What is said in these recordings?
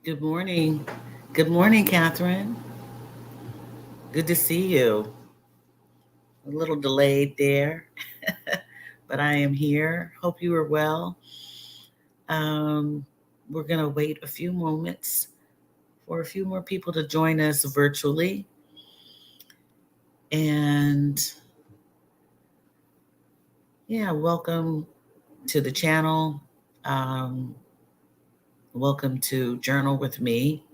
Good morning. Good morning, Catherine. Good to see you. A little delayed there, but I am here. Hope you are well. Um, we're going to wait a few moments for a few more people to join us virtually. And yeah, welcome to the channel. Um, Welcome to Journal with Me.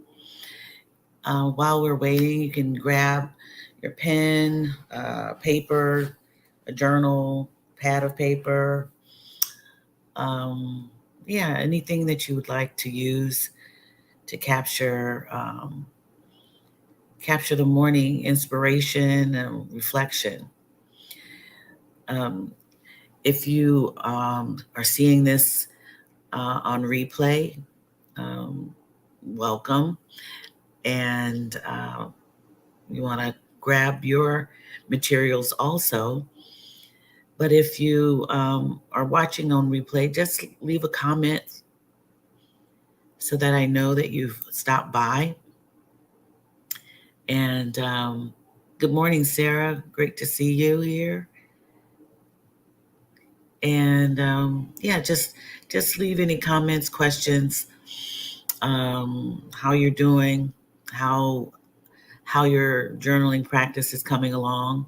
While we're waiting, you can grab your pen, paper, a journal, pad of paper, um, yeah, anything that you would like to use to capture the morning inspiration and reflection. Um, if you are seeing this on replay, um, welcome, and you want to grab your materials also. But if you are watching on replay, just leave a comment so that I know that you've stopped by. And good morning, Sarah. Great to see you here. And yeah, just leave any comments, questions, how you're doing, how how your journaling practice is coming along.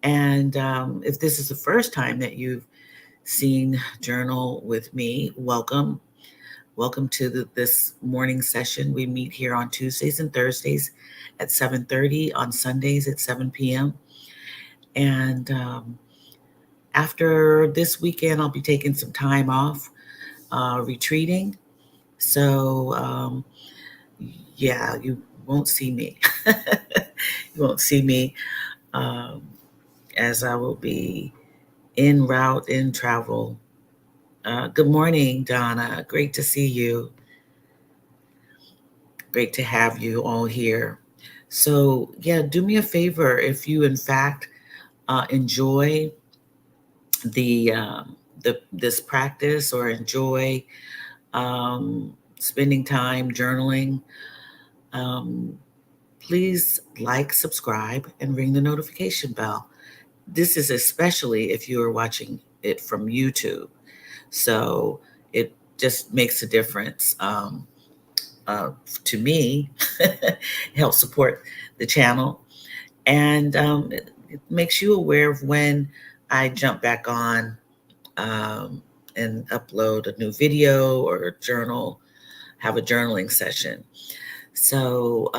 And if this is the first time that you've seen Journal with Me, welcome. Welcome to this morning session. We meet here on Tuesdays and Thursdays at 7:30, on Sundays at 7 p.m. And after this weekend, I'll be taking some time off, retreating. So, yeah, you won't see me. You won't see me um, as I will be en route, in travel. Good morning, Donna. Great to see you. Great to have you all here. So, yeah, do me a favor if you, in fact, enjoy the this practice or enjoy spending time journaling. Um, Please like, subscribe, and ring the notification bell. This is especially if you are watching it from YouTube. So it just makes a difference uh, to me. Help support the channel, and it makes you aware of when I jump back on um, and upload a new video or journal, have a journaling session. So,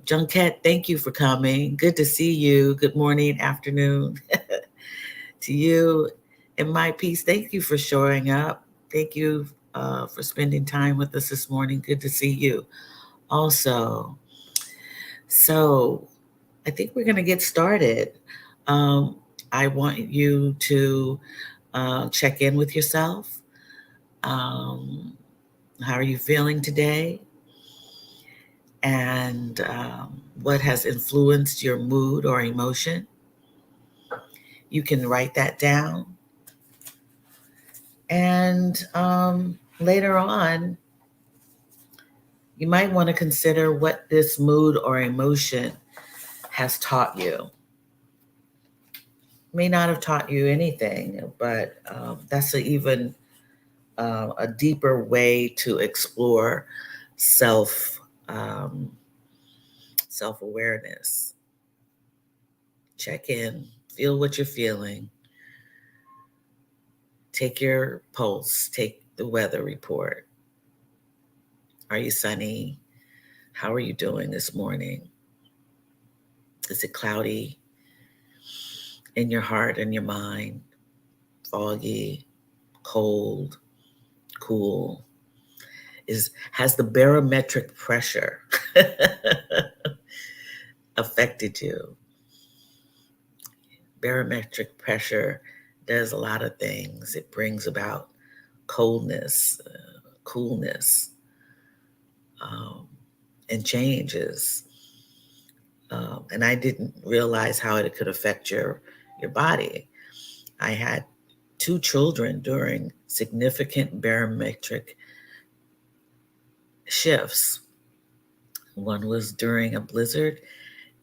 Junket, thank you for coming. Good to see you. Good morning, afternoon to you. And my piece, thank you for showing up. Thank you for spending time with us this morning. Good to see you also. So, I think we're going to get started. Um, I want you to check in with yourself. Um, how are you feeling today? And what has influenced your mood or emotion? You can write that down. And later on, you might want to consider what this mood or emotion has taught you. May not have taught you anything, but that's even a deeper way to explore self um, self awareness. Check in, feel what you're feeling, take your pulse, take the weather report. Are you sunny? How are you doing this morning? Is it cloudy in your heart and your mind? Foggy, cold, cool? Has the barometric pressure affected you? Barometric pressure does a lot of things. It brings about coldness, coolness, um, and changes. And I didn't realize how it could affect your body. I had two children during significant barometric shifts. One was during a blizzard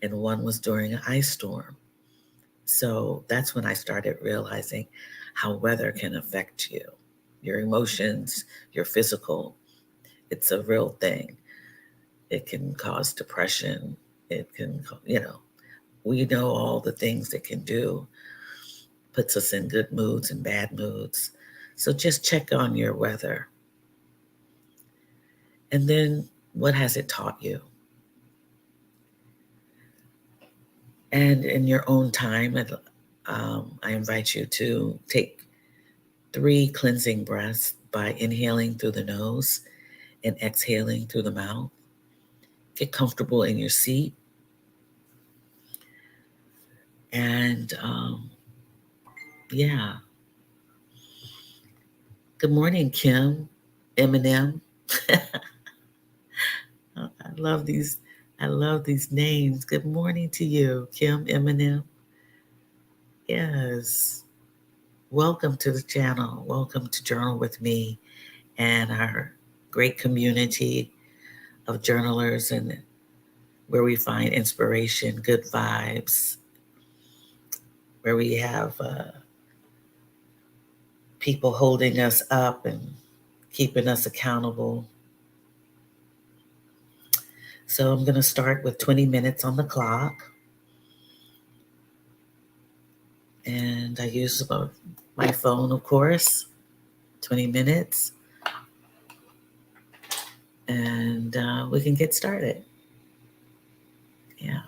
and one was during an ice storm. So that's when I started realizing how weather can affect you, your emotions, your physical. It's a real thing. It can cause depression. It can, we know all the things it can do, puts us in good moods and bad moods. So just check on your weather. And then what has it taught you? And in your own time, I invite you to take 3 cleansing breaths by inhaling through the nose and exhaling through the mouth. Get comfortable in your seat. And yeah. Good morning, Kim, Eminem. I love these. I love these names. Good morning to you, Kim, Eminem. Yes. Welcome to the channel. Welcome to Journal with Me and our great community of journalers, and where we find inspiration, good vibes, where we have people holding us up and keeping us accountable. So I'm going to start with 20 minutes on the clock. And I use my phone, of course, 20 minutes. And we can get started. Yeah.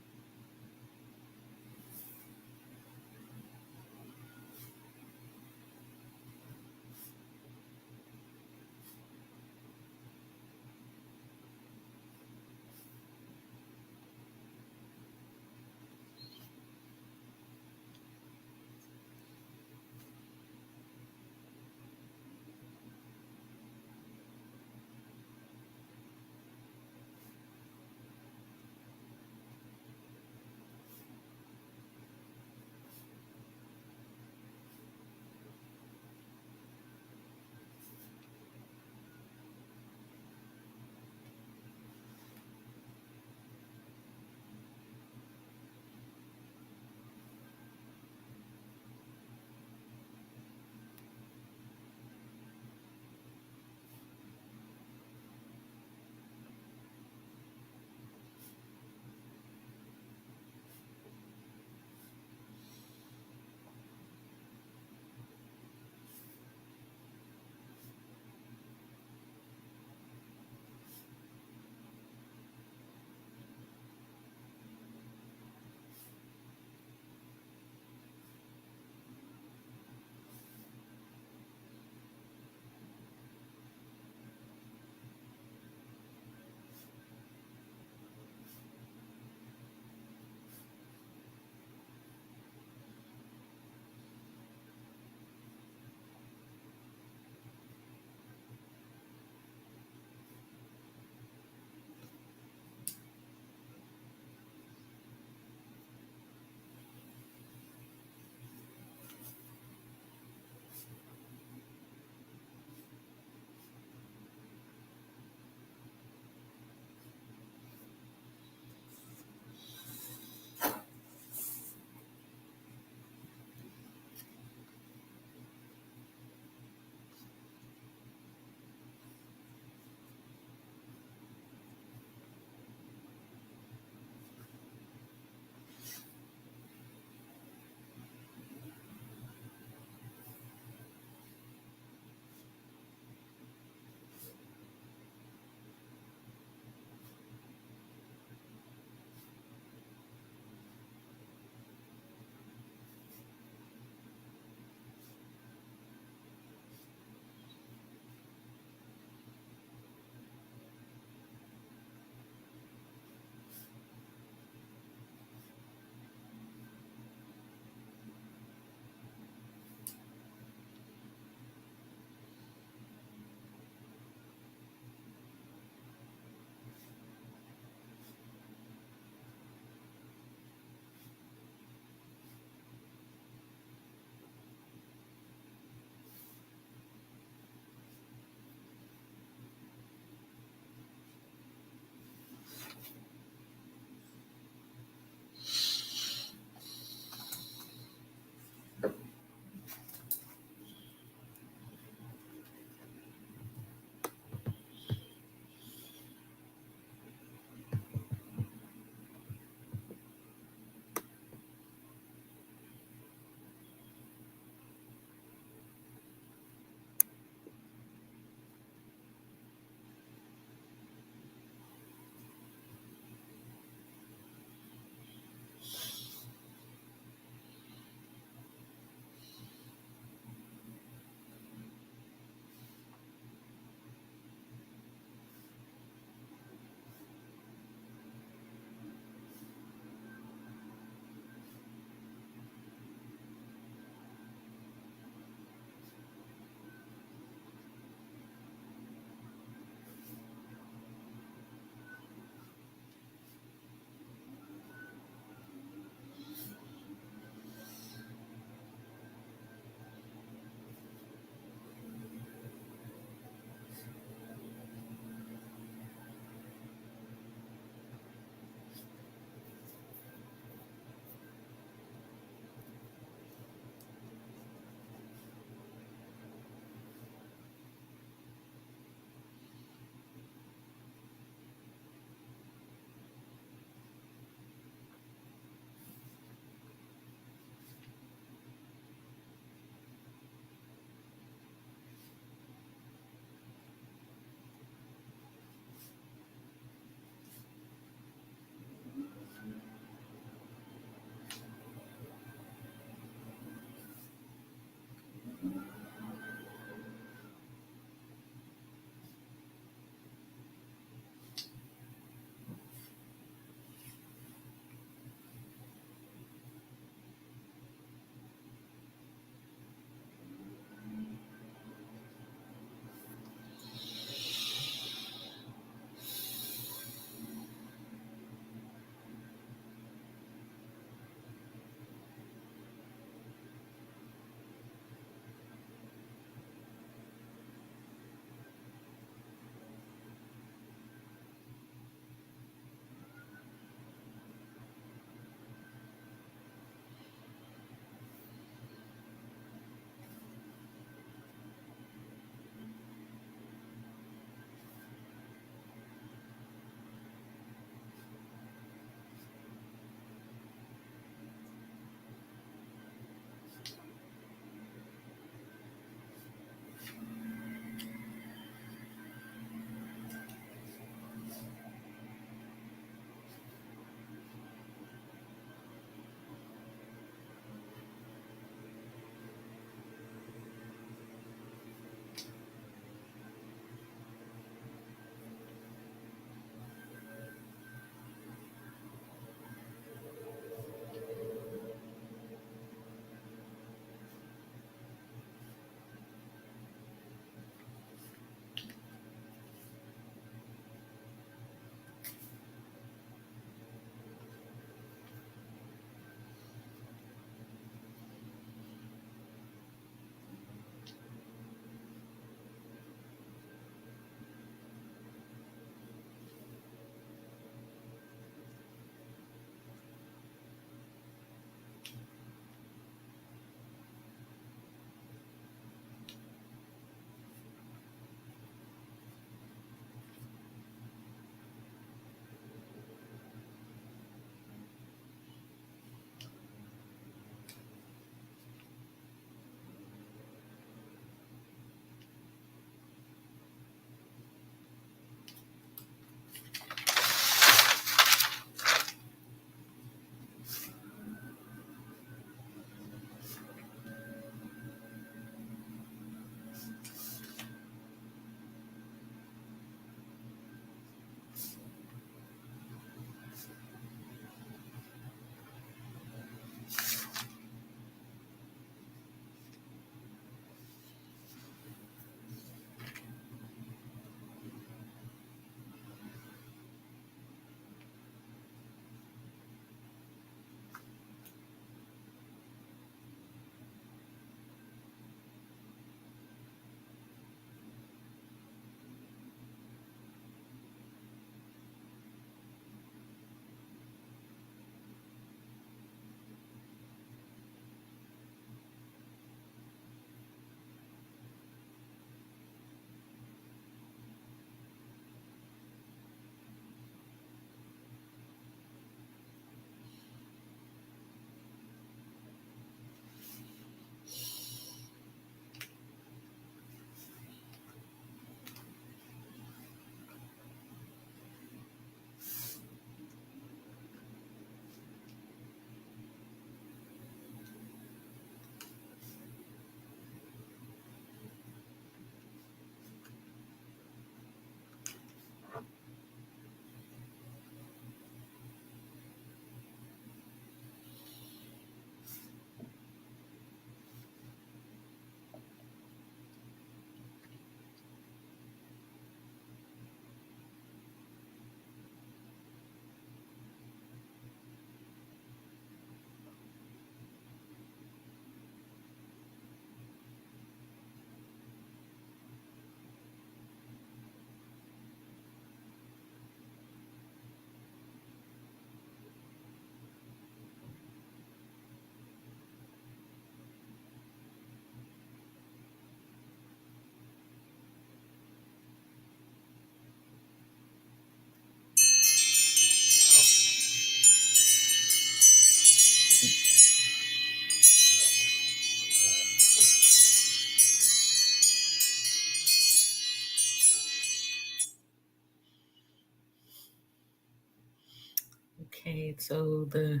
Okay, so the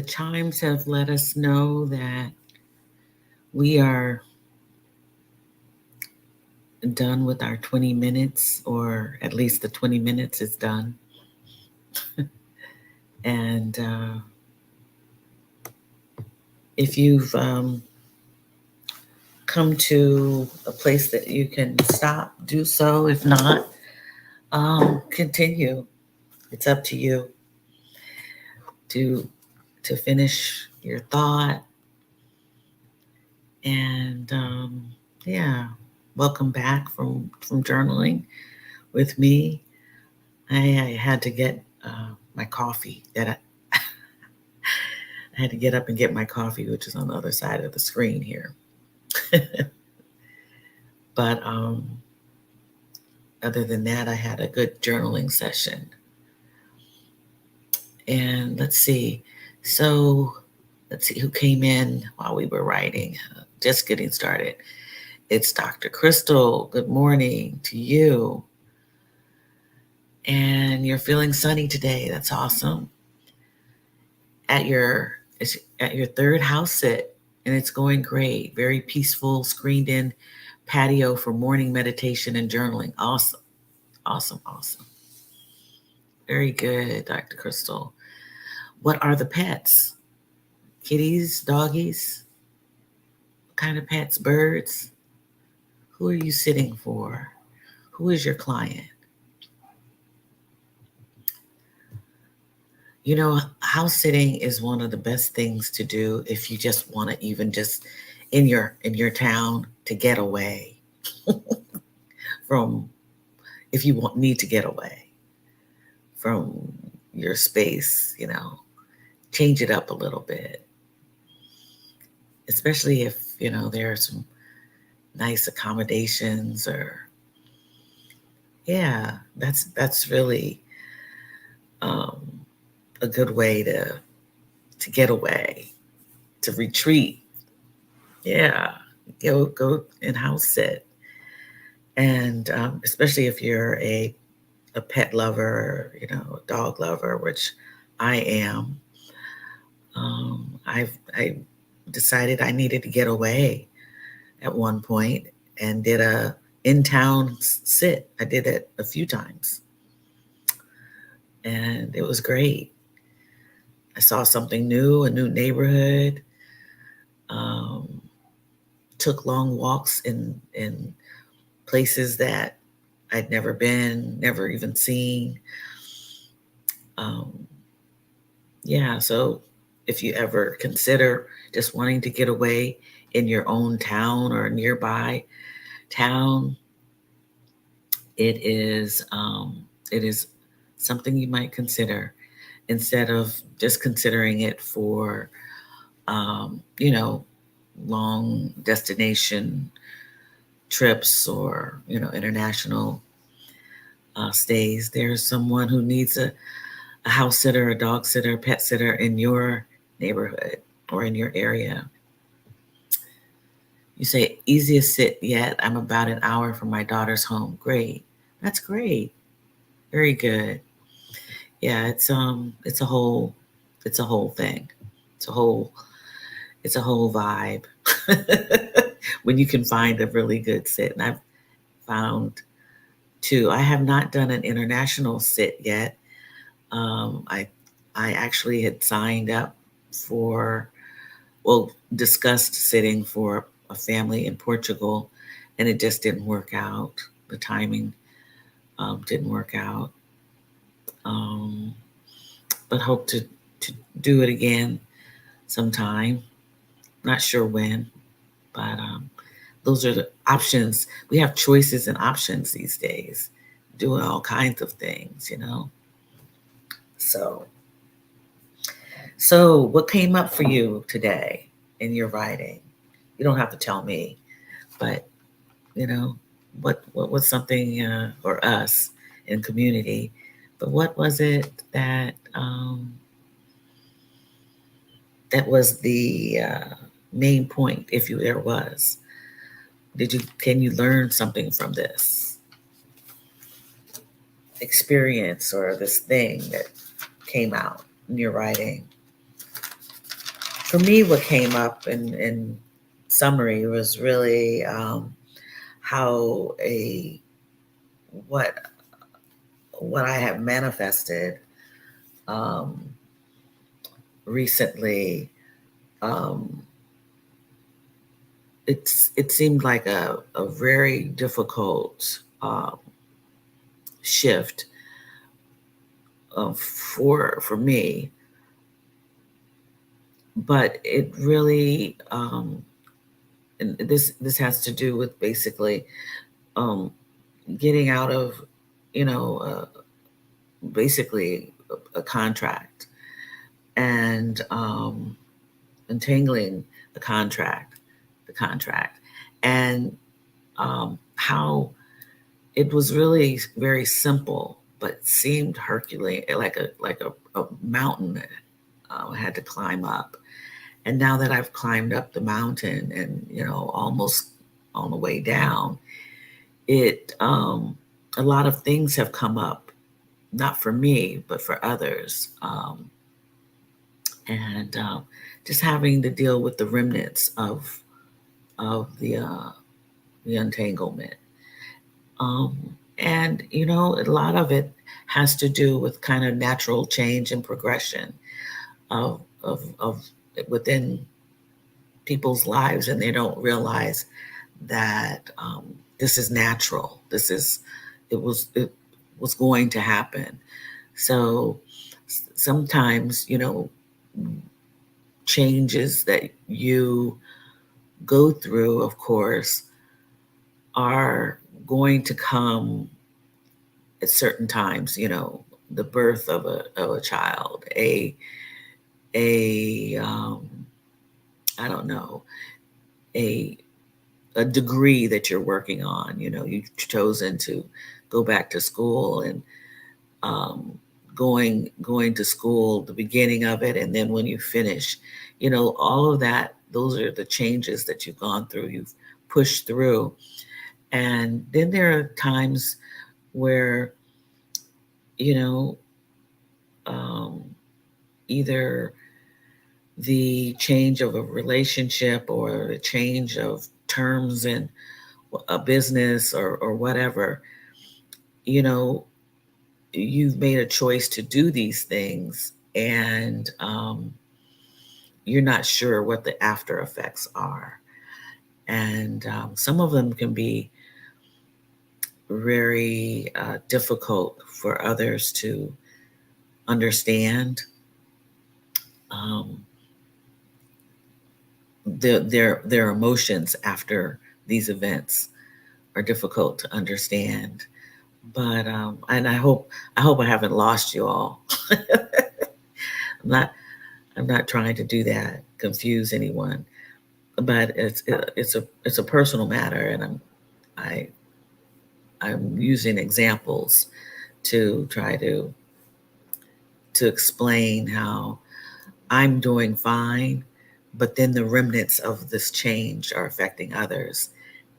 chimes have let us know that we are done with our 20 minutes, or at least the 20 minutes is done. And if you've come to a place that you can stop, do so. If not, continue. It's up to you to finish your thought. And yeah, welcome back from journaling with me. I had to get my coffee. I had to get up and get my coffee, which is on the other side of the screen here. But other than that, I had a good journaling session. And let's see. So let's see who came in while we were writing. Just getting started. It's Dr. Crystal. Good morning to you. And you're feeling sunny today. That's awesome. At your third house sit, and it's going great. Very peaceful, screened in patio for morning meditation and journaling. Awesome. Awesome. Awesome. Very good, Dr. Crystal. What are the pets? Kitties, doggies? What kind of pets? Birds? Who are you sitting for? Who is your client? You know, house sitting is one of the best things to do if you just want to even just in your town to get away from, if you need to get away from your space, change it up a little bit. Especially if, there are some nice accommodations, or yeah, that's really a good way to get away, to retreat. Yeah, go and house sit. And especially if you're a pet lover, a dog lover, which I am. I decided I needed to get away at one point and did a in-town sit. I did it a few times, and it was great. I saw something new, a new neighborhood. Took long walks in places that I'd never been, never even seen. Yeah, so if you ever consider just wanting to get away in your own town or nearby town, it is something you might consider, instead of just considering it for long destination trips, or international stays. There's someone who needs a house sitter, a dog sitter, a pet sitter in your neighborhood or in your area. You say, easiest sit yet. I'm about an hour from my daughter's home. Great. That's great. Very good. Yeah, it's a whole thing. It's a whole vibe. When you can find a really good sit. And I've found too, I have not done an international sit yet. I actually had signed up for, discussed sitting for a family in Portugal, and it just didn't work out. The timing didn't work out. But hope to do it again sometime. Not sure when, but those are the options. We have choices and options these days, doing all kinds of things, So what came up for you today in your writing? You don't have to tell me, but what was something, or us in community, but what was it that that was the main point, if there was? Can you learn something from this experience or this thing that came out in your writing? For me, what came up in summary was really how a what what I have manifested um, recently. Um, it seemed like a very difficult shift for me, but it really and this has to do with basically um, getting out of you know basically a contract and entangling the contract, and how it was really very simple, but seemed Herculean, like a mountain I had to climb up. And now that I've climbed up the mountain and almost on the way down, it a lot of things have come up, not for me but for others, and just having to deal with the remnants of the entanglement. And a lot of it has to do with kind of natural change and progression of within people's lives, and they don't realize that this is natural. It was going to happen. So sometimes changes that you go through, of course, are going to come at certain times. The birth of a child, a I don't know, a a degree that you're working on. You've chosen to go back to school, and um, going to school, the beginning of it, and then when you finish, all of that. Those are the changes that you've gone through. You've pushed through, and then there are times where you know um, either the change of a relationship or a change of terms in a business or whatever, you know, you've made a choice to do these things, and you're not sure what the after effects are. And some of them can be very difficult for others to understand. Um, their emotions after these events are difficult to understand. But and I hope I haven't lost you all. I'm not I'm not trying to do that, confuse anyone. But it's a personal matter, and I I'm using examples to try to explain how I'm doing fine, but then the remnants of this change are affecting others,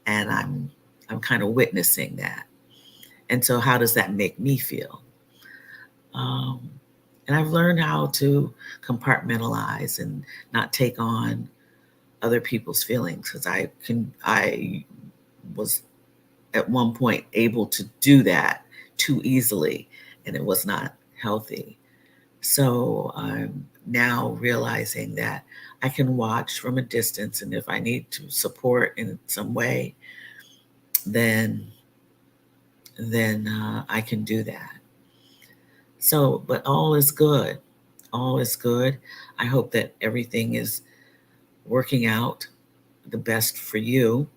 and I'm kind of witnessing that. And so, how does that make me feel? Um, and I've learned how to compartmentalize and not take on other people's feelings, because I was at one point able to do that too easily, and it was not healthy. So I'm now realizing that I can watch from a distance, and if I need to support in some way, then I can do that. So, but all is good. All is good. I hope that everything is working out the best for you.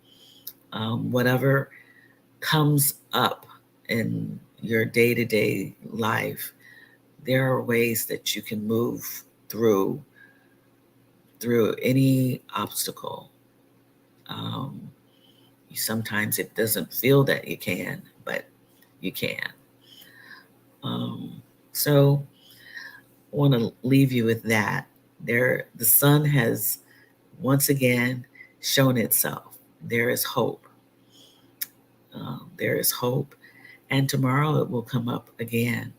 Whatever comes up in your day to day life, there are ways that you can move through any obstacle. Um, Sometimes it doesn't feel that you can, but you can. Um, so I want to leave you with that. The sun has once again shown itself. There is hope. There is hope, and tomorrow it will come up again.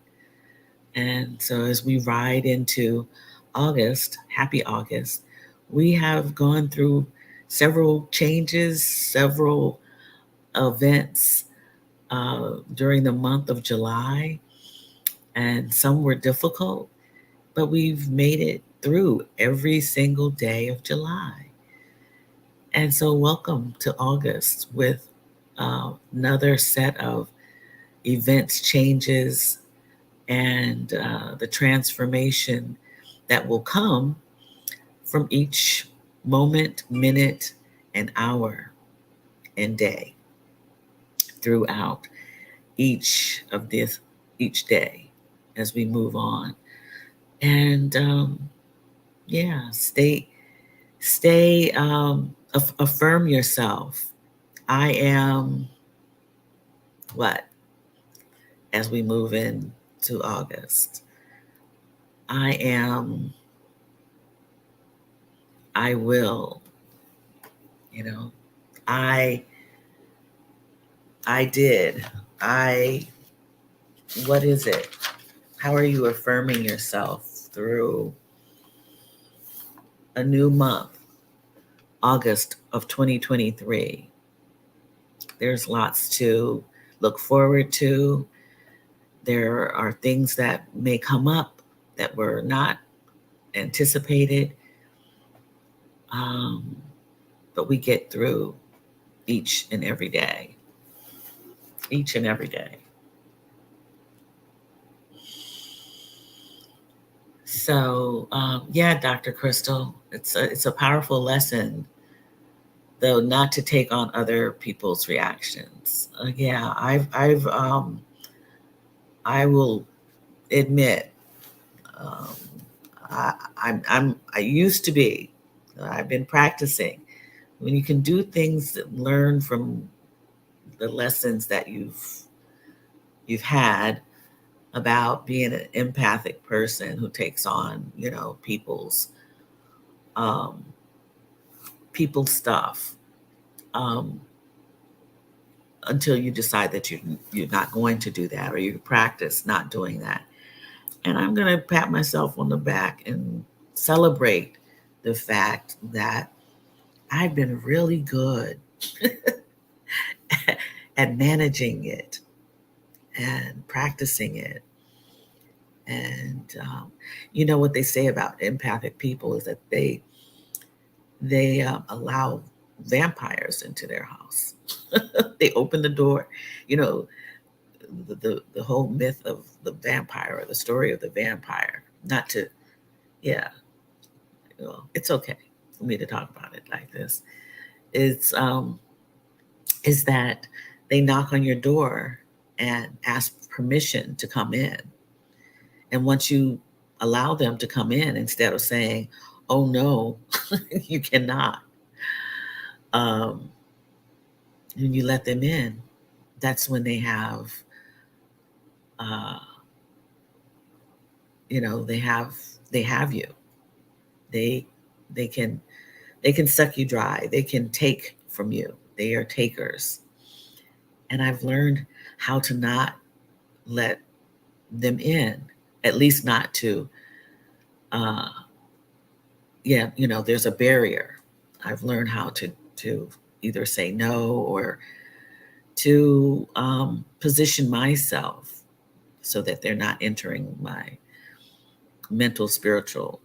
And so as we ride into August, happy August, we have gone through several changes, several events during the month of July, and some were difficult, but we've made it through every single day of July. And so, welcome to August with another set of events, changes, and the transformation that will come from each moment, minute, and hour and day throughout each day as we move on. And yeah, affirm yourself. I am what as we move into August. I am, I will, you know, I I did. I what is it? How are you affirming yourself through a new month, August of 2023? There's lots to look forward to. There are things that may come up that were not anticipated, um, but we get through each and every day. Each and every day. So yeah, Dr. Crystal, it's a powerful lesson, though, not to take on other people's reactions. Yeah, I will admit, um, I, I used to be. I've been practicing. When you can do things that learn from the lessons that you've had about being an empathic person who takes on, people's um, people's stuff, um, until you decide that you're not going to do that, or you practice not doing that. And I'm going to pat myself on the back and celebrate the fact that I've been really good at managing it and practicing it. And you know what they say about empathic people is that they allow vampires into their house. They open the door. You know, the whole myth of the vampire, or the story of the vampire. Not to, yeah, well, it's okay for me to talk about it like this. It's is that they knock on your door and ask permission to come in, and once you allow them to come in, instead of saying, "Oh no, you cannot," um, when you let them in, that's when they have, uh, they have you. They they can suck you dry. They can take from you. They are takers. And I've learned how to not let them in, at least not to, uh, yeah, there's a barrier. I've learned how to either say no, or to position myself so that they're not entering my mental, spiritual,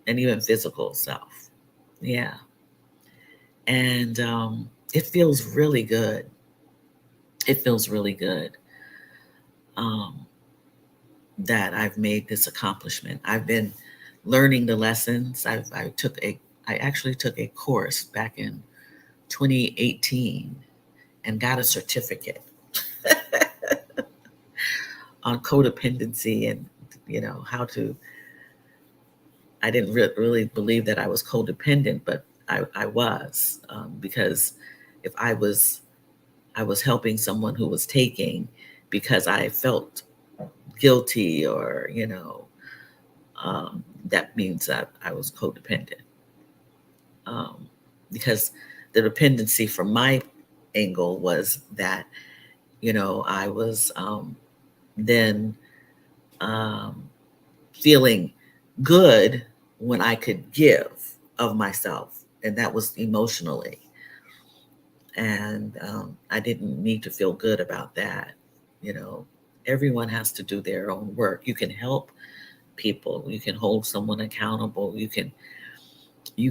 and even physical self. Yeah. And it feels really good. It feels really good, um, that I've made this accomplishment. I've been learning the lessons. I actually took a course back in 2018 and got a certificate on codependency, and how to. I didn't really believe that I was codependent, but I was, because if I was helping someone who was taking because I felt guilty, or that means that I was codependent, um, because the dependency from my angle was that I was then um, feeling good when I could give of myself, and that was emotionally. And I didn't need to feel good about that. You know, everyone has to do their own work. You can help people. You can hold someone accountable. You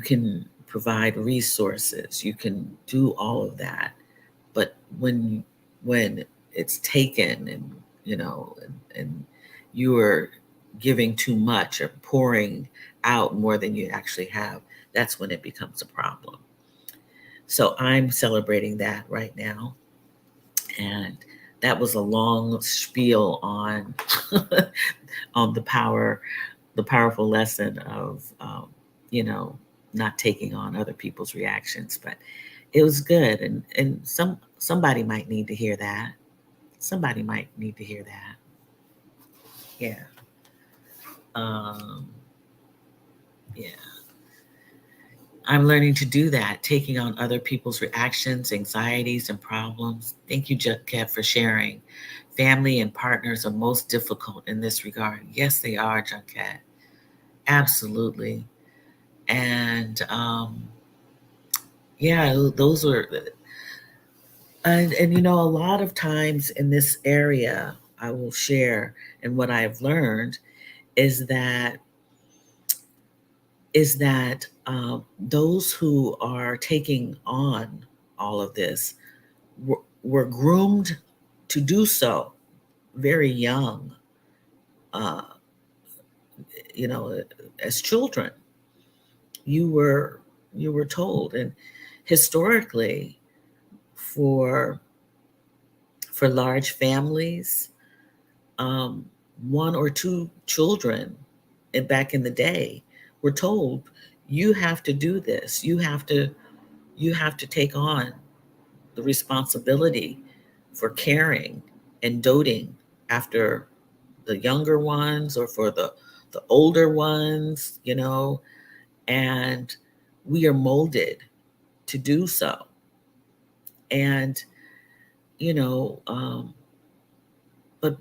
can provide resources. You can do all of that. But when it's taken, and and you are giving too much or pouring out more than you actually have, that's when it becomes a problem. So I'm celebrating that right now. And that was a long spiel on on the powerful lesson of you know not taking on other people's reactions. But it was good, and somebody might need to hear that. Somebody might need to hear that. Yeah. Um, yeah. I'm learning to do that, taking on other people's reactions, anxieties, and problems. Thank you, Kev, for sharing. Family and partners are most difficult in this regard. Yes, they are, Junket. Absolutely. And yeah, those were, and a lot of times in this area, I will share, and what I've learned is that those who are taking on all of this were groomed to do so very young, uh, you know, as children. You were you were told, and historically, for large families, um, one or two children, and back in the day, were told, you have to do this. You have to take on the responsibility for caring and doting after the younger ones, or for the older ones, and we are molded to do so. And you know um, but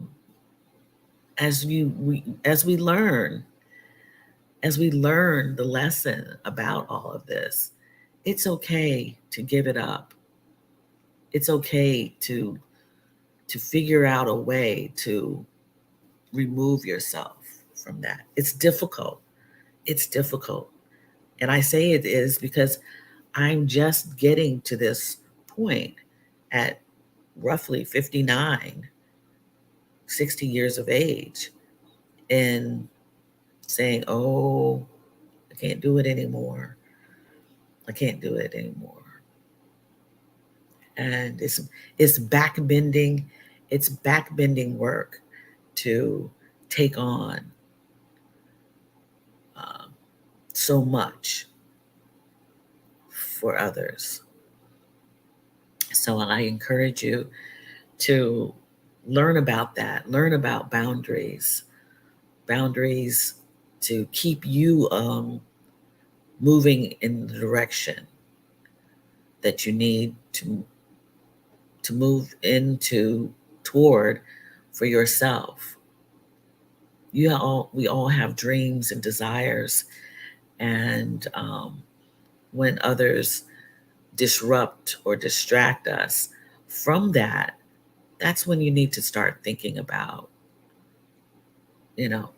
as we learn the lesson about all of this, it's okay to give it up. It's okay to figure out a way to remove yourself from that. It's difficult. It's difficult. And I say it is because I'm just getting to this point at roughly 59, 60 years of age, and saying, oh, I can't do it anymore. I can't do it anymore. And it's backbending, it's backbending work to take on um, so much for others. So I encourage you to learn about that, learn about boundaries to keep you moving in the direction that you need to move into toward for yourself. We all have dreams and desires, and when others disrupt or distract us from that, that's when you need to start thinking about, you know,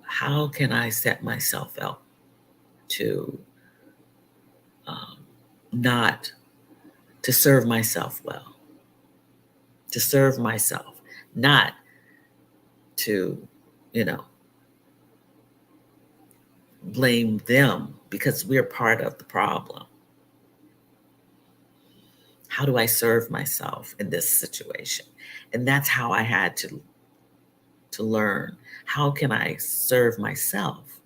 how can I set myself up to um, not to serve myself well, to serve myself, not to, you know, blame them because we're part of the problem. How do I serve myself in this situation? And that's how I had to learn. How can I serve myself?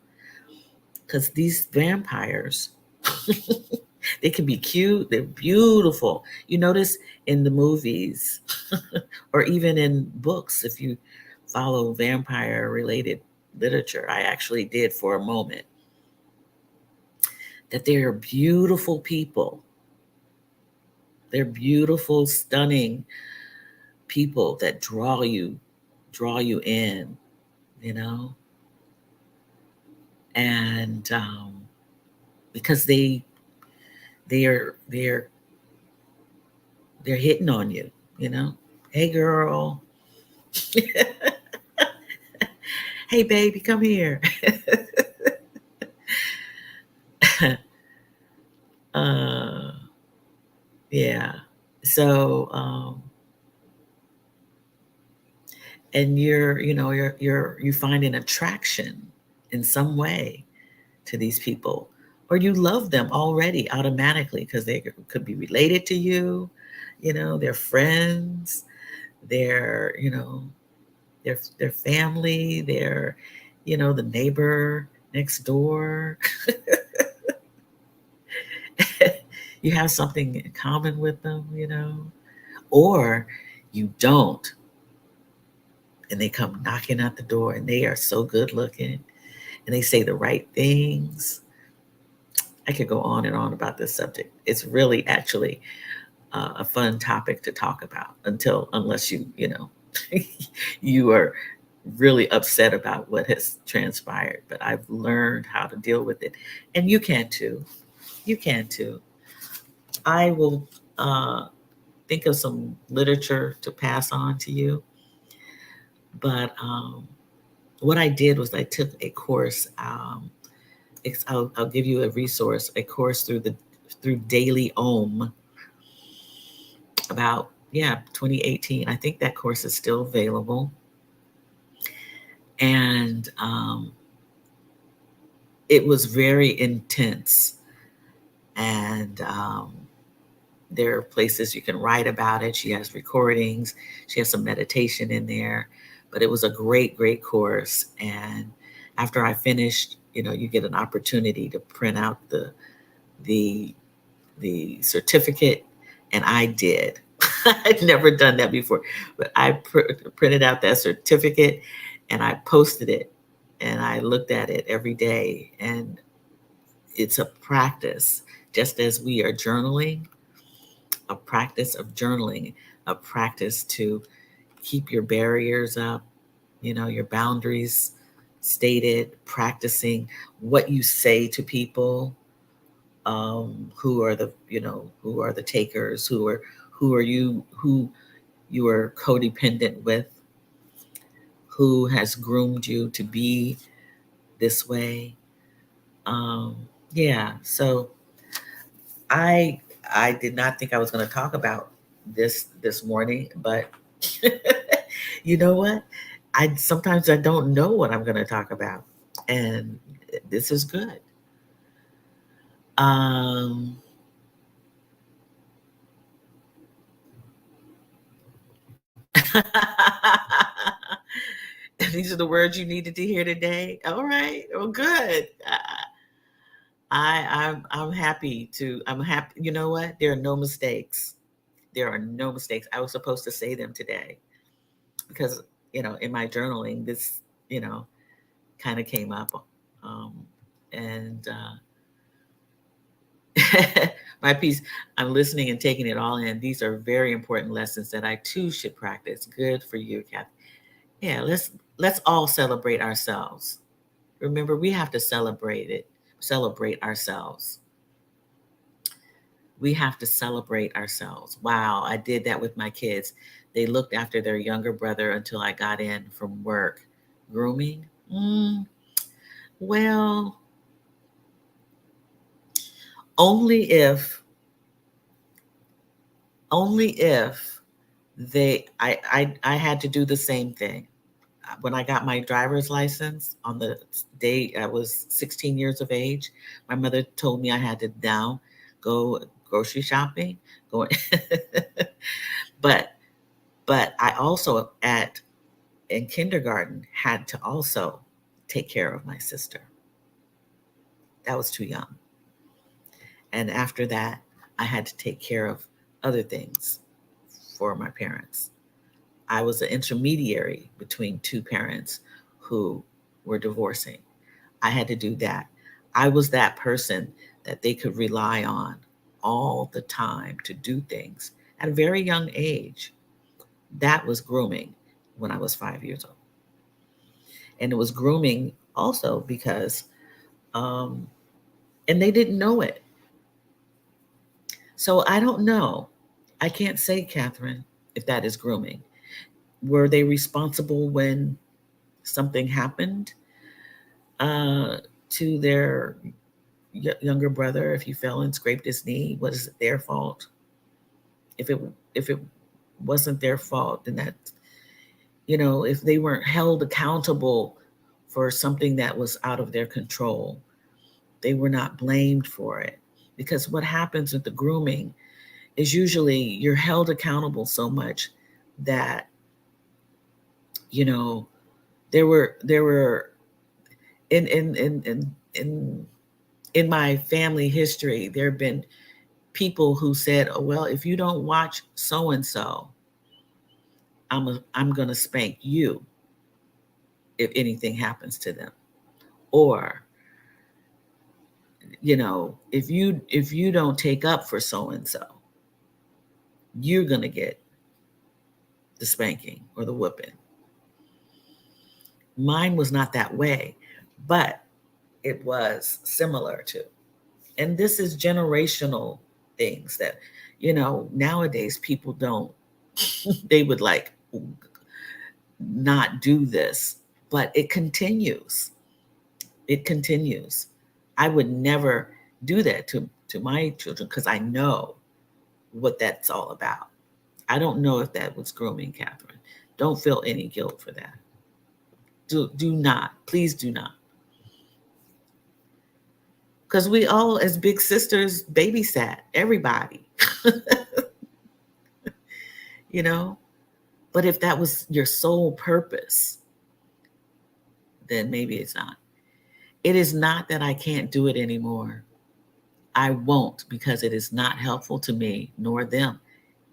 Because these vampires, they can be cute, they're beautiful. You notice in the movies or even in books, if you follow vampire related literature, I actually did for a moment, that they are beautiful people. They're beautiful, stunning people that draw you in. you know, and because they're they're hitting on you, you know. Hey, girl. Hey, baby, come here. uh, yeah. So, and you find an attraction in some way to these people, or you love them already automatically because they could be related to you, they're friends, they're, their family, they're, the neighbor next door. You have something in common with them, or you don't, and they come knocking at the door and they are so good looking and they say the right things. I could go on and on about this subject. It's really actually a fun topic to talk about unless you are really upset about what has transpired. But I've learned how to deal with it, and you can too. You can too. I will think of some literature to pass on to you, but what I did was I took a course. I'll give you a resource, a course through Daily Om about 2018. I think that course is still available, and it was very intense. And there are places you can write about it. She has recordings. She has some meditation in there, but it was a great, great course. And after I finished, you get an opportunity to print out the the certificate, and I did. I'd never done that before, but I printed out that certificate and I posted it, and I looked at it every day. And it's a practice, just as we are journaling, a practice of journaling, a practice to keep your barriers up, your boundaries stated, practicing what you say to people, who are the takers, who you are codependent with, who has groomed you to be this way. Yeah, so I I did not think I was going to talk about this morning, but you know what? I sometimes I don't know what I'm going to talk about, and this is good. Um, these are the words you needed to hear today. All right. Well, good. I'm happy to. I'm happy. You know what? There are no mistakes. There are no mistakes. I was supposed to say them today because in my journaling, this you know kind of came up, um, and my piece. I'm listening and taking it all in. These are very important lessons that I too should practice. Good for you, Kathy. Yeah, let's all celebrate ourselves. Remember, we have to celebrate ourselves. We have to celebrate ourselves. Wow, I did that with my kids. They looked after their younger brother until I got in from work. Grooming? Well, only if, only if I had to do the same thing. When I got my driver's license on the day I was 16 years of age, my mother told me I had to now go grocery shopping. Go, but I also at in kindergarten had to also take care of my sister. That was too young. And after that, I had to take care of other things for my parents. I was an intermediary between two parents who were divorcing. I had to do that. I was that person that they could rely on all the time to do things at a very young age. That was grooming when I was 5 years old. And it was grooming also because, and they didn't know it. So I don't know. I can't say, Catherine, if that is grooming. Were they responsible when something happened uh, to their younger brother? If he fell and scraped his knee, was it their fault? If it wasn't their fault, then that, if they weren't held accountable for something that was out of their control, they were not blamed for it. Because what happens with the grooming is usually you're held accountable so much that, you know there were in my family history, there have been people who said, oh, well, if you don't watch so and so, I'm gonna spank you if anything happens to them. Or, if you don't take up for so and so, you're gonna get the spanking or the whooping. Mine was not that way, but it was similar to. And this is generational things that, nowadays people don't, they would like not do this, but it continues. It continues. I would never do that to my children because I know what that's all about. I don't know if that was grooming, Catherine. Don't feel any guilt for that. Do not, please do not. Because we all, as big sisters, babysat everybody, you know? But if that was your sole purpose, then maybe it's not. It is not that I can't do it anymore. I won't because it is not helpful to me nor them.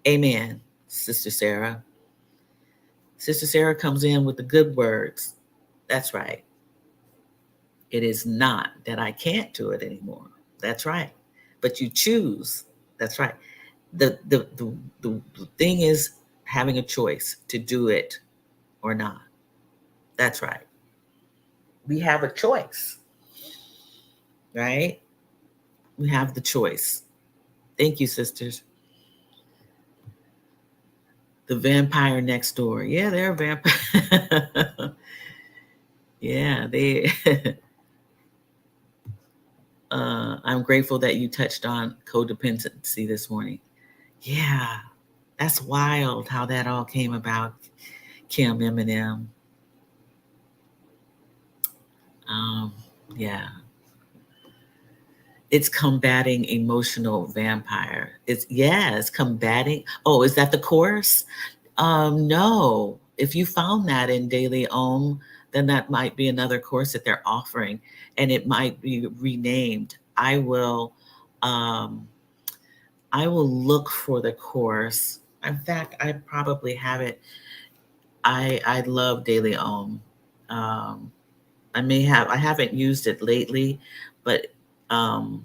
Amen, Sister Sarah. Sister Sarah comes in with the good words. That's right. It is not that I can't do it anymore. That's right. But you choose. That's right. The thing is having a choice to do it or not. That's right. We have a choice, right? We have the choice. Thank you, sisters. The vampire next door. Yeah, they're a vampire. Yeah, they. I'm grateful that you touched on codependency this morning. Yeah, that's wild how that all came about, Kim Eminem. Um, yeah, it's combating emotional vampire. It's combating. Oh, is that the course? No. If you found that in Daily Om, then that might be another course that they're offering, and it might be renamed. Um, I will look for the course. In fact, I probably have it. I love Daily Om. Um, I haven't used it lately, but um,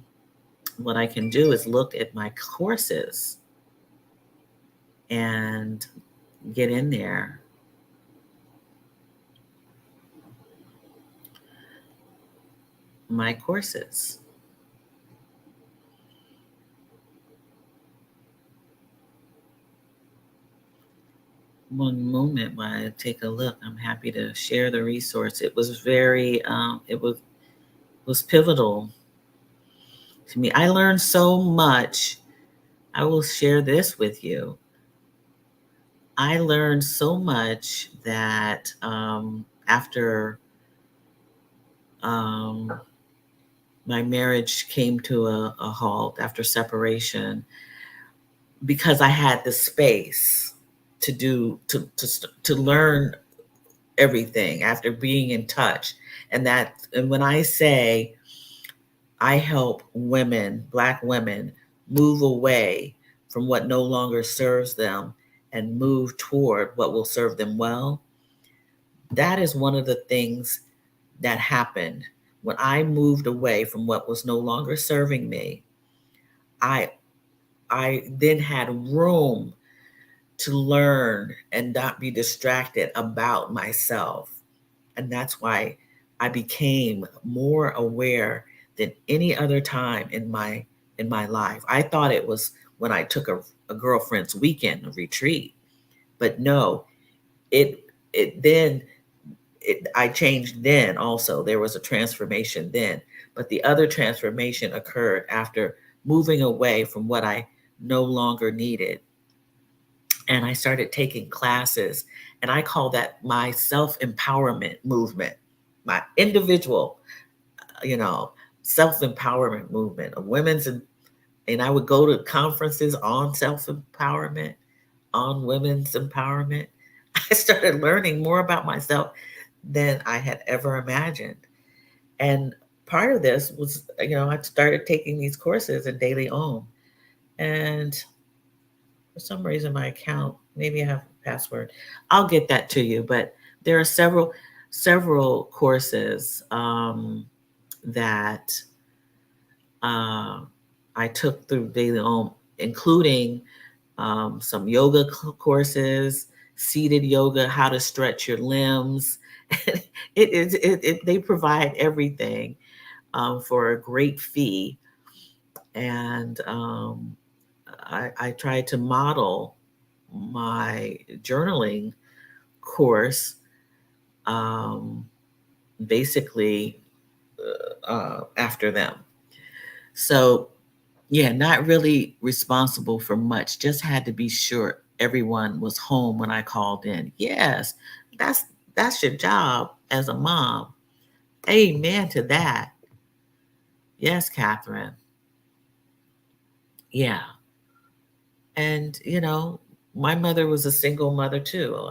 what I can do is look at my courses and get in there. My courses. One moment while I take a look. I'm happy to share the resource. It was it was pivotal to me. I learned so much. I will share this with you. I learned so much that after um, my marriage came to a halt after separation, because I had the space to do to learn everything after being in touch. And when I say I help women, Black women, move away from what no longer serves them and move toward what will serve them well, that is one of the things that happened. When I moved away from what was no longer serving me, I I then had room to learn and not be distracted about myself. And that's why I became more aware than any other time in my life. I thought it was when I took a girlfriend's weekend retreat, but no, it it then I changed then also. There was a transformation then, but the other transformation occurred after moving away from what I no longer needed. And I started taking classes, and I call that my self empowerment movement, my individual, you know, self empowerment movement of and I would go to conferences on self empowerment, on women's empowerment. I started learning more about myself than I had ever imagined. And part of this was, I started taking these courses in Daily Om. And for some reason, my account, maybe I have a password. I'll get that to you. But there are several courses that uh, I took through Daily Om, including some yoga courses, seated yoga, how to stretch your limbs. They provide everything for a great fee. And I tried to model my journaling course um, basically after them. So, yeah, not really responsible for much, just had to be sure everyone was home when I called in. Yes, that's that's your job as a mom. Amen to that. Yes, Catherine. Yeah. And, my mother was a single mother too.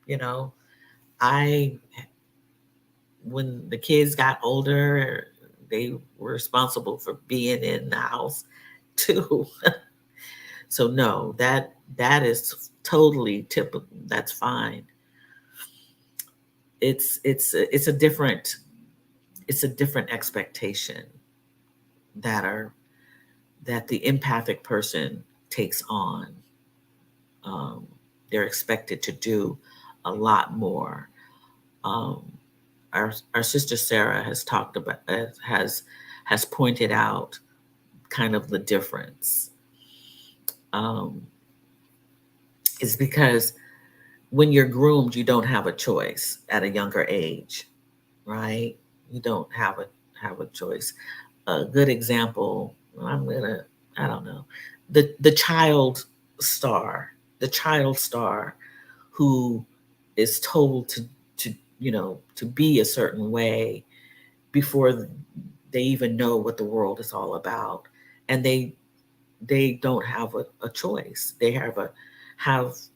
You know, I, when the kids got older, they were responsible for being in the house too. So no, that is totally typical. That's fine. It's a different expectation that are that the empathic person takes on. Um, they're expected to do a lot more. Um, our sister Sarah has talked about has pointed out kind of the difference. Um, is because when you're groomed, you don't have a choice at a younger age, right? You don't have a choice. A good example, I don't know, the the child star who is told to be a certain way before they even know what the world is all about, and they don't have a choice. They have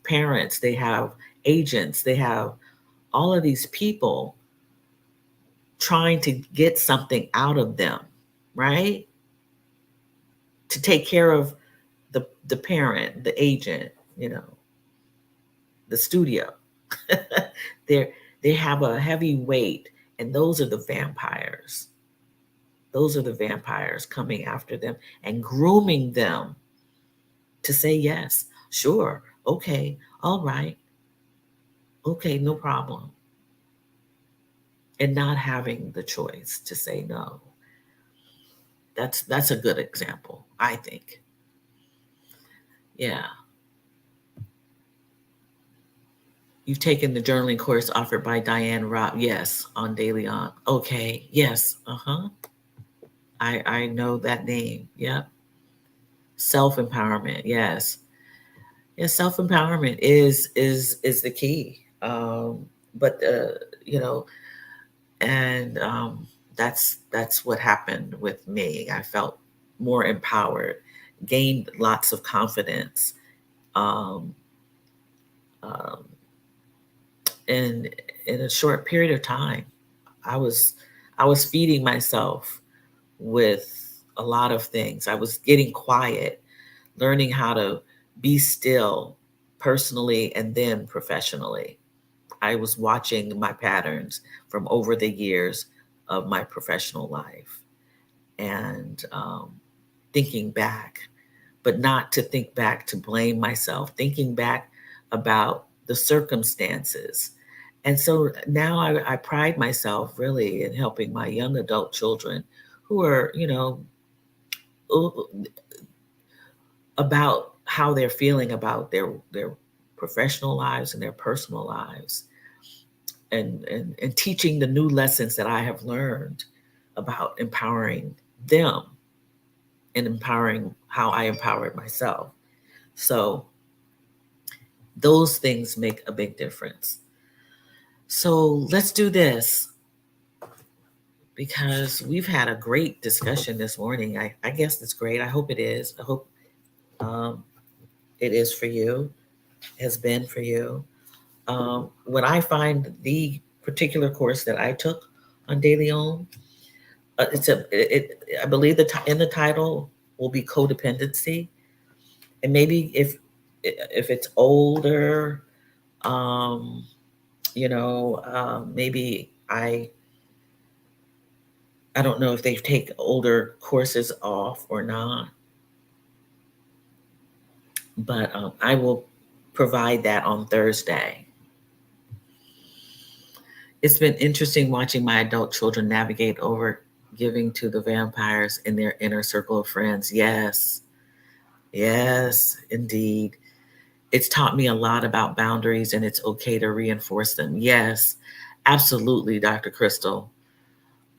parents, they have agents, they have all of these people trying to get something out of them, right? To take care of the parent, the agent, the studio. they they have a heavy weight, and those are the vampires. Those are the vampires coming after them and grooming them to say yes, sure, okay, all right, okay, no problem, and not having the choice to say no. That's a good example, I think. Yeah. You've taken the journaling course offered by Diane Robb. Yes, on Daily On. Okay. Yes. Uh-huh. I know that name. Yep. Self-empowerment. Yes. Yes, self-empowerment is the key. But you know, and that's what happened with me. I felt more empowered, gained lots of confidence. Um, um, and in a short period of time, I was I was feeding myself with a lot of things. I was getting quiet, learning how to be still personally and then professionally. I was watching my patterns from over the years of my professional life and thinking back, but not to think back to blame myself, thinking back about the circumstances And so now I pride myself really in helping my young adult children who are, about how they're feeling about their professional lives and their personal lives, and teaching the new lessons that I have learned about empowering them and empowering how I empowered myself. So those things make a big difference. So let's do this, because we've had a great discussion this morning. I guess it's great. I hope it is. I hope um, it is for you, has been for you. When I find the particular course that I took on De Leon, I believe in the title will be codependency, and maybe if it's older, um, maybe I don't know if they take older courses off or not, but I will provide that on Thursday. It's been interesting watching my adult children navigate over giving to the vampires in their inner circle of friends. Yes, yes, indeed. It's taught me a lot about boundaries, and it's okay to reinforce them. Yes, absolutely, Dr. Crystal.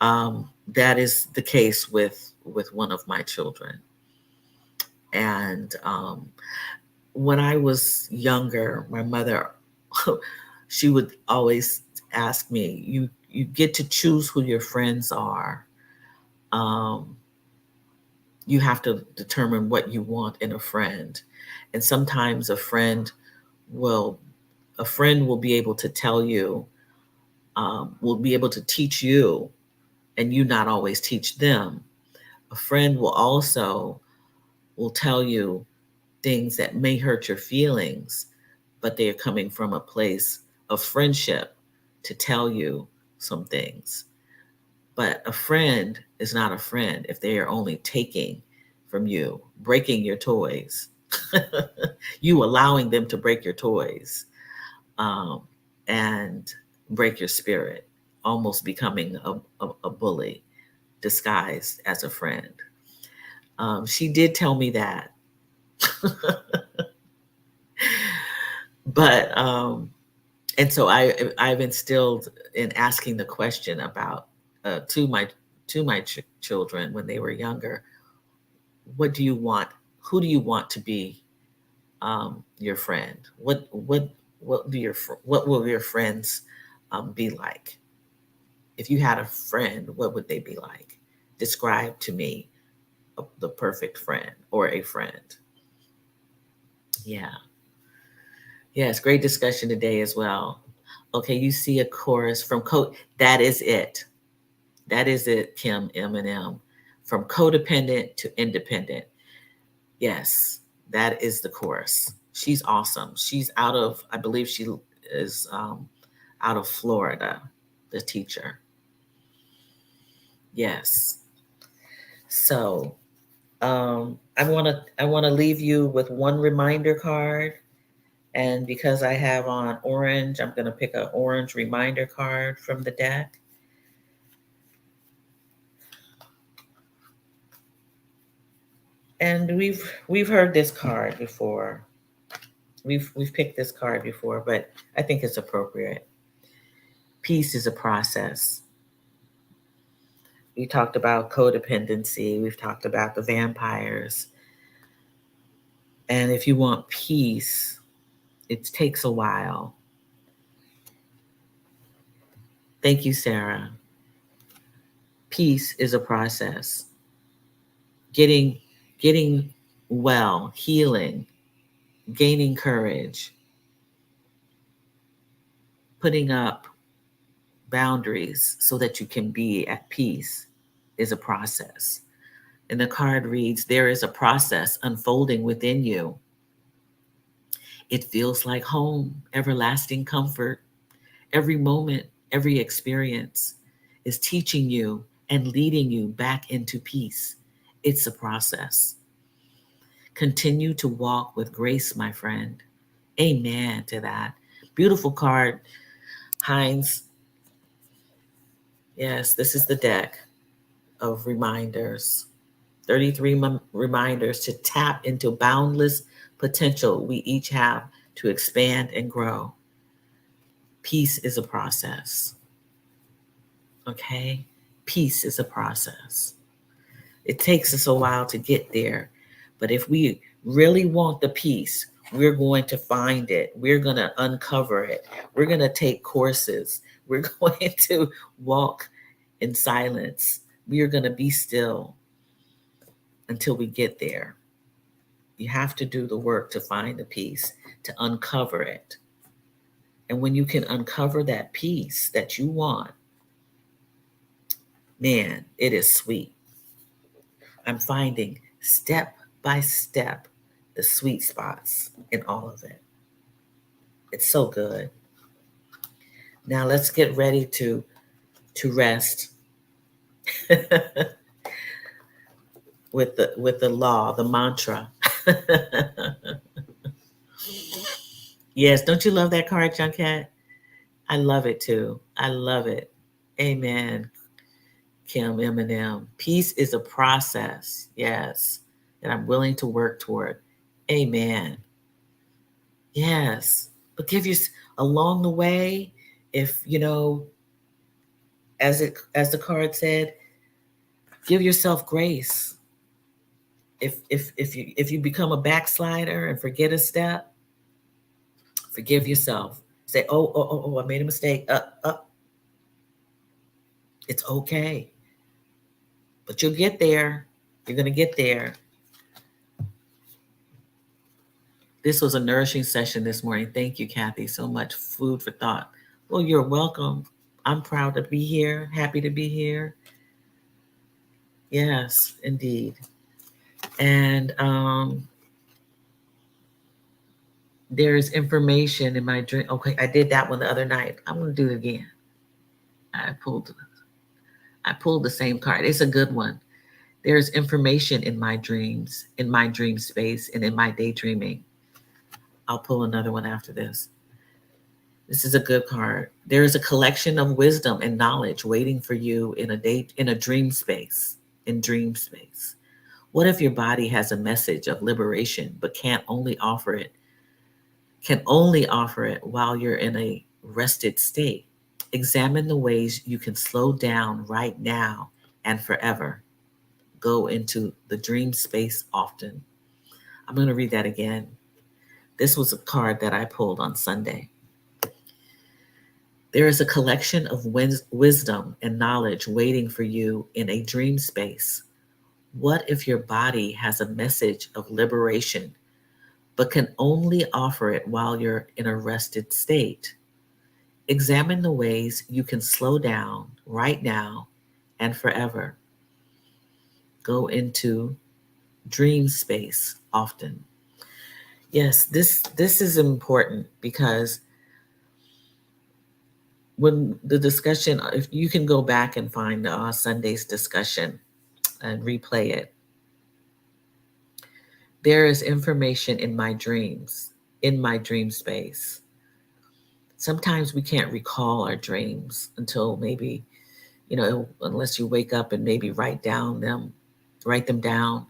That is the case with one of my children. And when I was younger, my mother, she would always ask me, "You get to choose who your friends are. Um, you have to determine what you want in a friend." And sometimes will a friend will be able to tell you, will be able to teach you, and you not always teach them. A friend will tell you things that may hurt your feelings, but they are coming from a place of friendship to tell you some things. But a friend is not a friend if they are only taking from you, breaking your toys, you allowing them to break your toys, um, and break your spirit, almost becoming a bully disguised as a friend. She did tell me that. But and so I've instilled in asking the question about to my children when they were younger, what do you want, who do you want to be your friend, what will your friends be like? If you had a friend, what would they be like? Describe to me the perfect friend or a friend. Yeah. Yes, great discussion today as well. Okay, you see a chorus from that is it. That is it, Kim M&M. From codependent to independent. Yes, that is the chorus. She's awesome. She's I believe she is out of Florida, the teacher. Yes. So I want to leave you with one reminder card. And because I have on orange, I'm going to pick an orange reminder card from the deck. And we've heard this card before. We've picked this card before, but I think it's appropriate. Peace is a process. We talked about codependency. We've talked about the vampires. And if you want peace, it takes a while. Thank you, Sarah. Peace is a process. Getting getting well, healing, gaining courage, putting up boundaries so that you can be at peace is a process. And the card reads, there is a process unfolding within you. It feels like home, everlasting comfort. Every moment, every experience is teaching you and leading you back into peace. It's a process. Continue to walk with grace, my friend. Amen to that. Beautiful card. Heinz. Yes, this is the deck of reminders. 33 reminders to tap into boundless potential we each have to expand and grow. Peace is a process. Okay? Peace is a process. It takes us a while to get there. But if we really want the peace, we're going to find it. We're going to uncover it. We're going to take courses. We're going to walk in silence. We are going to be still until we get there. You have to do the work to find the peace, to uncover it. And when you can uncover that peace that you want, man, it is sweet. I'm finding step by step the sweet spots in all of it. It's so good. Now let's get ready to rest with the law, the mantra. Yes, don't you love that card, Junket? I love it too. I love it. Amen. Kim Eminem. Peace is a process, yes, that I'm willing to work toward. Amen. Yes. But give you along the way, if as the card said, give yourself grace. If you become a backslider and forget a step, forgive yourself. Say, oh, I made a mistake. It's okay. But you'll get there. You're going to get there. This was a nourishing session this morning. Thank you, Kathy, so much. Food for thought. Well, you're welcome. I'm proud to be here. Happy to be here. Yes, indeed. And there is information in my dream. Okay, I did that one the other night. I'm going to do it again. I pulled the same card. It's a good one. There's information in my dreams, in my dream space, and in my daydreaming. I'll pull another one after this. This is a good card. There is a collection of wisdom and knowledge waiting for you in a dream space, in dream space. What if your body has a message of liberation, but can only offer it while you're in a rested state? Examine the ways you can slow down right now and forever. Go into the dream space often. I'm going to read that again. This was a card that I pulled on Sunday. There is a collection of wisdom and knowledge waiting for you in a dream space. What if your body has a message of liberation, but can only offer it while you're in a rested state? Examine the ways you can slow down right now and forever. Go into dream space often. Yes, this is important because when the discussion, if you can go back and find Sunday's discussion and replay it, there is information in my dreams, in my dream space. Sometimes we can't recall our dreams until maybe, unless you wake up and maybe write them down,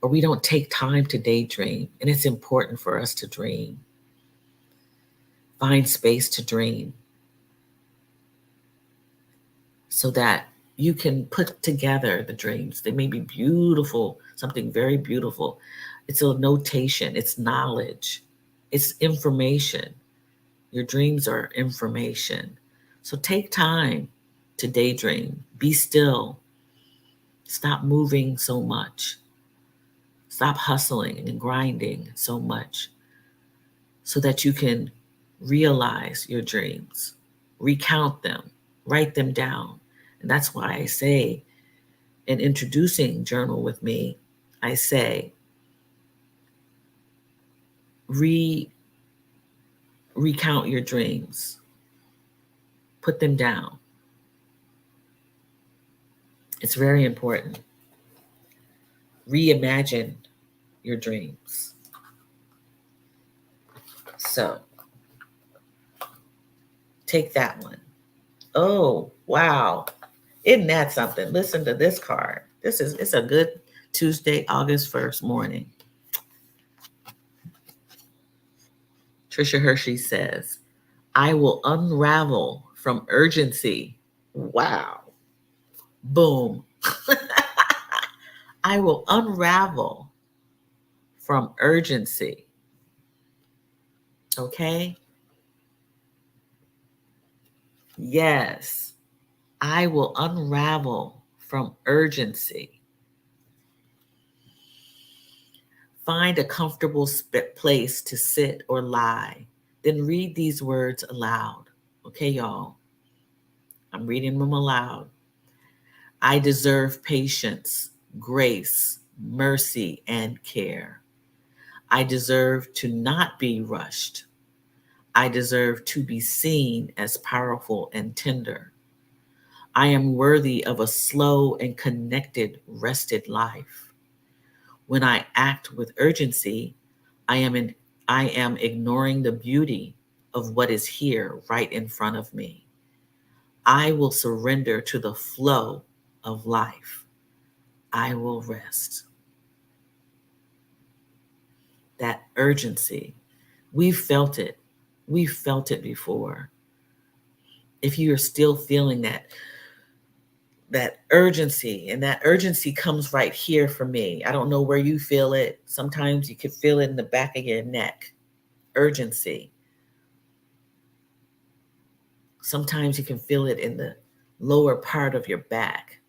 or we don't take time to daydream. And it's important for us to dream. Find space to dream so that you can put together the dreams. They may be beautiful, something very beautiful. It's a notation, it's knowledge, it's information. Your dreams are information. So take time to daydream. Be still. Stop moving so much. Stop hustling and grinding so much so that you can realize your dreams. Recount them. Write them down. And that's why I say in introducing Journal with Me, I say, recount your dreams. Put them down. It's very important. Reimagine your dreams. So, Take that one. Oh, wow. Isn't that something? Listen to this card. It's a good Tuesday, August 1st morning. Trisha Hershey says, I will unravel from urgency. Wow. Boom. I will unravel from urgency. Okay? Yes. I will unravel from urgency. Find a comfortable place to sit or lie. Then read these words aloud. Okay, y'all? I'm reading them aloud. I deserve patience, grace, mercy, and care. I deserve to not be rushed. I deserve to be seen as powerful and tender. I am worthy of a slow and connected, rested life. When I act with urgency, I am ignoring the beauty of what is here right in front of me. I will surrender to the flow of life. I will rest. That urgency, we felt it. We felt it before. If you are still feeling that urgency, and that urgency comes right here for me. I don't know where you feel it. Sometimes you can feel it in the back of your neck. Urgency. Sometimes you can feel it in the lower part of your back.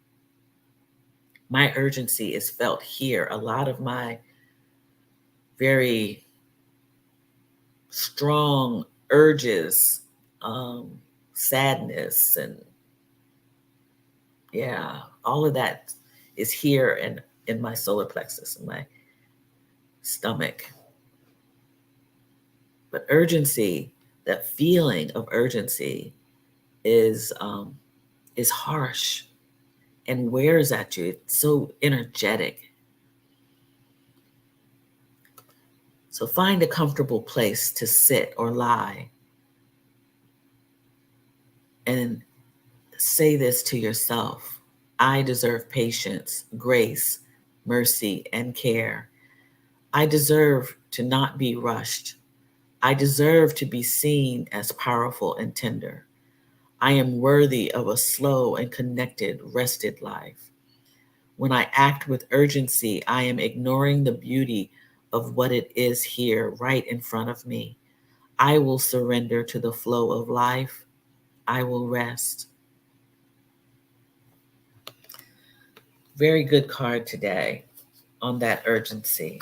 My urgency is felt here. A lot of my very strong urges, sadness, and yeah, all of that is here and in my solar plexus, in my stomach. But urgency, that feeling of urgency, is harsh and wears at you. It's so energetic. So find a comfortable place to sit or lie and say this to yourself. I deserve patience, grace, mercy, and care. I deserve to not be rushed. I deserve to be seen as powerful and tender. I am worthy of a slow and connected, rested life. When I act with urgency, I am ignoring the beauty of what it is here right in front of me. I will surrender to the flow of life. I will rest. Very good card today on that urgency.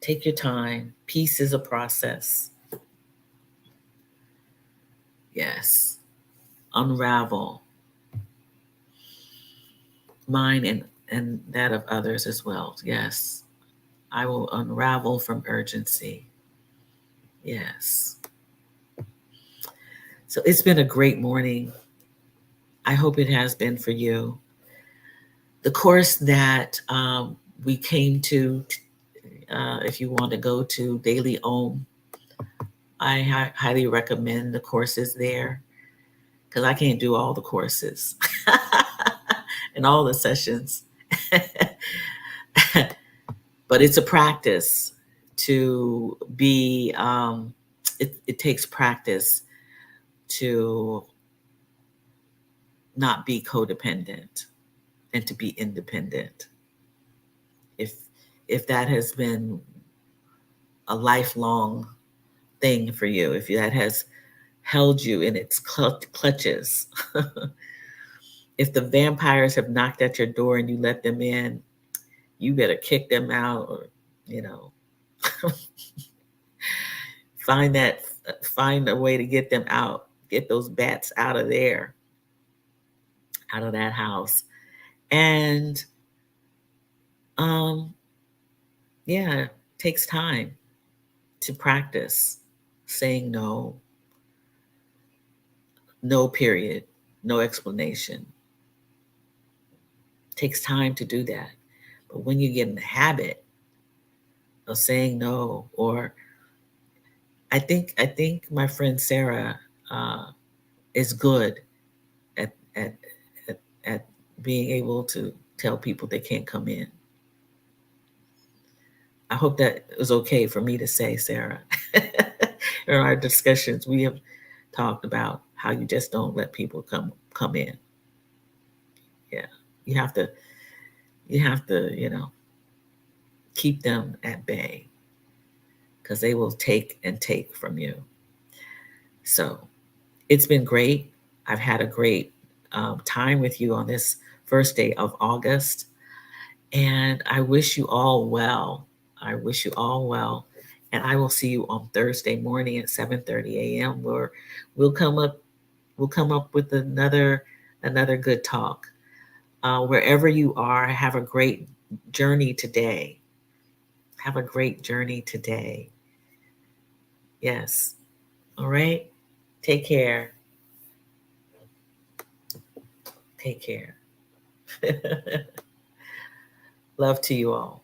Take your time. Peace is a process. Yes. Unravel mine and that of others as well. Yes. I will unravel from urgency. Yes. So it's been a great morning. I hope it has been for you. The course that we came to, if you want to go to Daily Om, I highly recommend the courses there because I can't do all the courses and all the sessions. But it's a practice to be, it takes practice to not be codependent and to be independent. If that has been a lifelong thing for you, if that has held you in its clutches, if the vampires have knocked at your door and you let them in, you better kick them out, or you know, find a way to get them out, get those bats out of there, out of that house. And yeah, it takes time to practice saying no. No period, no explanation. It takes time to do that. But when you get in the habit of saying no, or I think my friend Sarah is good at, at at being able to tell people they can't come in. I hope that is okay for me to say, Sarah. In our discussions, we have talked about how you just don't let people come in. Yeah, you have to keep them at bay because they will take and take from you. So it's been great. I've had a great time with you on this first day of August, and I wish you all well. I wish you all well, and I will see you on Thursday morning at 7:30 a.m. where we'll come up we'll come up with another good talk. Wherever you are, have a great journey today. Have a great journey today. Yes. All right. Take care. Take care. Love to you all.